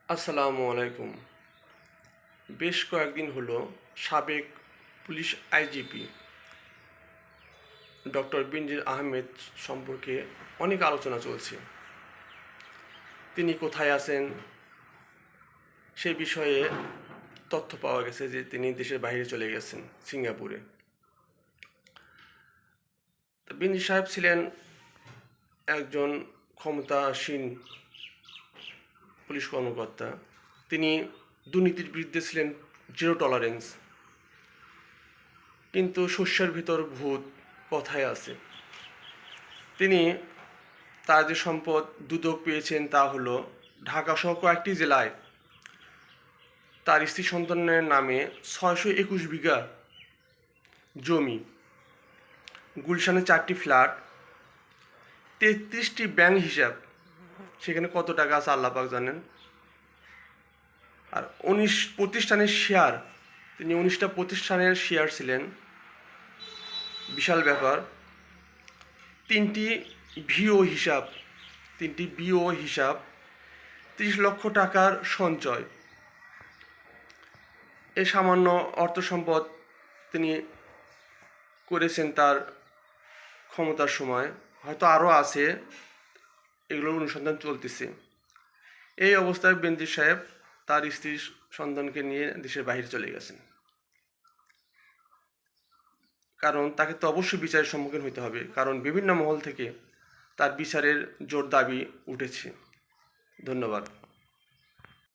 আসসালামু আলাইকুম। বেশ কয়েকদিন হলো সাবেক পুলিশ আইজিপি ডক্টর বেনজির আহমেদ সম্পর্কে অনেক আলোচনা চলছে। তিনি কোথায় আছেন সেই বিষয়ে তথ্য পাওয়া গেছে যে তিনি দেশের বাইরে চলে গেছেন সিঙ্গাপুরে। বেনজির সাহেব ছিলেন একজন ক্ষমতাসীন পুলিশ কর্মকর্তা। তিনি দুর্নীতির বিরুদ্ধে ছিলেন জিরো টলারেন্স। কিন্তু শস্যের ভিতর ভূত কথায় আছে। তিনি তার যে সম্পদ দুদক পেয়েছেন তা হলো ঢাকা সহ কয়েকটি জেলায় তার স্ত্রী সন্তানের নামে 621 বিঘা জমি, গুলশানে 4টি ফ্ল্যাট, 33টি ব্যাংক হিসাব। সেখানে কত টাকা আছে আল্লাহ পাক জানেন। আর 19 প্রতিষ্ঠানের শেয়ার, তিনি 19টা প্রতিষ্ঠানের শেয়ার ছিলেন, বিশাল ব্যাপার। তিনটি বিও হিসাব, 30 লক্ষ টাকার সঞ্চয়। এই সামান্য অর্থ সম্পদ তিনি করেছেন তার ক্ষমতার সময়, হয়তো আরও আছে, এগুলোর অনুসন্ধান চলতেছে। এই অবস্থায় বেনজির সাহেব তার স্ত্রী সন্তানকে নিয়ে দেশের বাইরে চলে গেছেন, কারণ তাকে তো অবশ্যই বিচারের সম্মুখীন হতে হবে, কারণ বিভিন্ন মহল থেকে তার বিচারের জোর দাবি উঠেছে। ধন্যবাদ।